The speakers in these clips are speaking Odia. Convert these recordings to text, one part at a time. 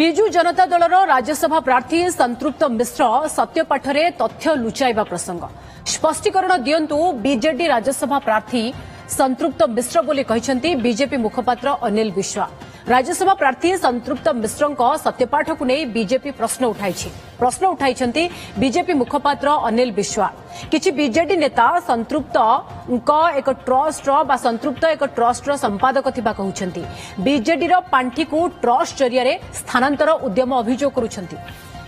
ବିଜୁ ଜନତା ଦଳର ରାଜ୍ୟସଭା ପ୍ରାର୍ଥୀ ସନ୍ତୃପ୍ତ ମିଶ୍ର ସତ୍ୟପାଠରେ ତଥ୍ୟ ଲୁଚାଇବା ପ୍ରସଙ୍ଗ ସ୍ପଷ୍ଟୀକରଣ ଦିଅନ୍ତୁ ବିଜେଡି ରାଜ୍ୟସଭା ପ୍ରାର୍ଥୀ ସନ୍ତୃପ୍ତ ମିଶ୍ର ବୋଲି କହିଛନ୍ତି ବିଜେପି ମୁଖପାତ୍ର ଅନିଲ ବିଶ୍ବା। ରାଜ୍ୟସଭା ପ୍ରାର୍ଥୀ ସନ୍ତୃପ୍ତ ମିଶ୍ରଙ୍କ ସତ୍ୟପାଠକୁ ନେଇ ବିଜେପି ପ୍ରଶ୍ନ ଉଠାଇଛନ୍ତି ବିଜେପି ମୁଖପାତ୍ର ଅନିଲ ବିଶ୍ବା। କିଛି ବିଜେଡି ନେତା ସନ୍ତୃପ୍ତ ଏକ ଟ୍ରଷ୍ଟର ସମ୍ପାଦକ ଥିବା କହୁଛନ୍ତି। ବିଜେଡିର ପାଣ୍ଠିକୁ ଟ୍ରଷ୍ଟ ଜରିଆରେ ସ୍ଥାନାନ୍ତର ଉଦ୍ୟମ ଅଭିଯୋଗ କରୁଛନ୍ତି।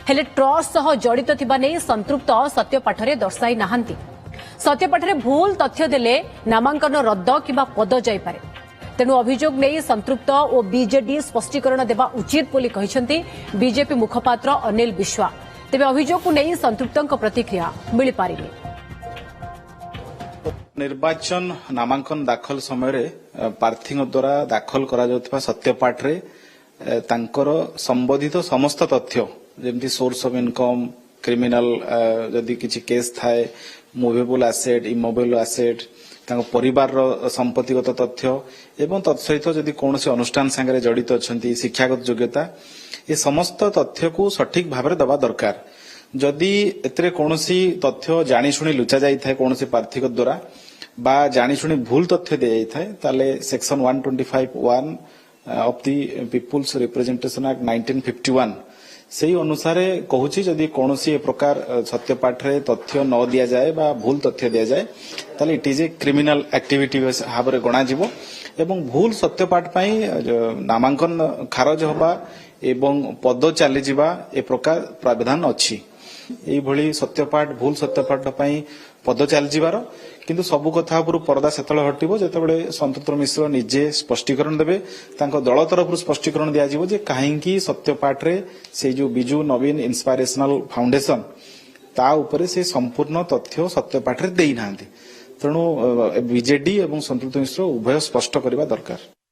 ହେଲେ ଟ୍ରଷ୍ଟ ସହ ଜଡ଼ିତ ଥିବା ନେଇ ସନ୍ତୃପ୍ତ ସତ୍ୟପାଠରେ ଦର୍ଶାଇ ନାହାନ୍ତି। ସତ୍ୟପାଠରେ ଭୁଲ ତଥ୍ୟ ଦେଲେ ନାମାଙ୍କନ ରଦ୍ଦ କିମ୍ବା ପଦ ଯାଇପାରେ। ତେଣୁ ଅଭିଯୋଗ ନେଇ ସନ୍ତୃପ୍ତ ଓ ବିଜେଡି ସ୍ପଷ୍ଟୀକରଣ ଦେବା ଉଚିତ ବୋଲି କହିଛନ୍ତି ବିଜେପି ମୁଖପାତ୍ର ଅନିଲ ବିଶ୍ବା। ତେବେ ଅଭିଯୋଗକୁ ନେଇ ସନ୍ତୃପ୍ତଙ୍କ ପ୍ରତିକ୍ରିୟା ମିଳିପାରିନି। ନିର୍ବାଚନ ନାମାଙ୍କନ ଦାଖଲ ସମୟରେ ପ୍ରାର୍ଥୀଙ୍କ ଦ୍ୱାରା ଦାଖଲ କରାଯାଉଥିବା ସତ୍ୟପାଠରେ ତାଙ୍କର ସମ୍ବନ୍ଧିତ ସମସ୍ତ ତଥ୍ୟ ଯେମିତି ସୋର୍ସ ଅଫ୍ ଇନକମ୍, କ୍ରିମିନାଲ ଯଦି କିଛି କେସ୍ ଥାଏ, ମୁଭେବୁଲ ଆସେଟ୍, ଇମୁଭେବୁଲ ଆସେଟ୍, ତାଙ୍କ ପରିବାରର ସମ୍ପତ୍ତିଗତ ତଥ୍ୟ ଏବଂ ତତ୍ସହିତ ଯଦି କୌଣସି ଅନୁଷ୍ଠାନ ସାଙ୍ଗରେ ଜଡ଼ିତ ଅଛନ୍ତି, ଶିକ୍ଷାଗତ ଯୋଗ୍ୟତା, ଏ ସମସ୍ତ ତଥ୍ୟକୁ ସଠିକ ଭାବରେ ଦେବା ଦରକାର। ଯଦି ଏଥିରେ କୌଣସି ତଥ୍ୟ ଜାଣିଶୁଣି ଲୁଚା ଯାଇଥାଏ କୌଣସି ପ୍ରାର୍ଥୀଙ୍କ ଦ୍ୱାରା ବା ଜାଣିଶୁଣି ଭୁଲ ତଥ୍ୟ ଦିଆଯାଇଥାଏ ତାହେଲେ section 125(1) of the people's representation act 1951 ସେହି ଅନୁସାରେ କହୁଛି ଯଦି କୌଣସି ପ୍ରକାର ସତ୍ୟପାଠରେ ତଥ୍ୟ ନ ଦିଆଯାଏ ବା ଭୁଲ ତଥ୍ୟ ଦିଆଯାଏ ତାହେଲେ it is a criminal activity ଭାବରେ ଗଣାଯିବ ଏବଂ ଭୁଲ ସତ୍ୟପାଠ ପାଇଁ ନାମାଙ୍କନ ଖାରଜ ହେବା ଏବଂ ପଦ ଚାଲିଯିବା ଏ ପ୍ରକାର ପ୍ରାବଧାନ ଅଛି। ଏଇଭଳି ସତ୍ୟପାଠ ଭୁଲ ସତ୍ୟପାଠ ପାଇଁ ପଦ ଚାଲିଯିବାର କିନ୍ତୁ ସବୁ କଥା ଉପରୁ ପରଦା ସେତେବେଳେ ହଟିବ ଯେତେବେଳେ ସନ୍ତୃପ୍ତ ମିଶ୍ର ନିଜେ ସ୍ପଷ୍ଟୀକରଣ ଦେବେ। ତାଙ୍କ ଦଳ ତରଫରୁ ସ୍ପଷ୍ଟୀକରଣ ଦିଆଯିବ ଯେ କାହିଁକି ସତ୍ୟପାଠରେ ସେ ଯୋଉ ବିଜୁ ନବୀନ ଇନ୍ସପାଇରେସନାଲ ଫାଉଣ୍ଡେସନ ତା ଉପରେ ସେ ସମ୍ପୂର୍ଣ୍ଣ ତଥ୍ୟ ସତ୍ୟପାଠରେ ଦେଇନାହାନ୍ତି। ତେଣୁ ବିଜେଡି ଏବଂ ସନ୍ତୃପ୍ତ ମିଶ୍ର ଉଭୟ ସ୍ପଷ୍ଟ କରିବା ଦରକାର।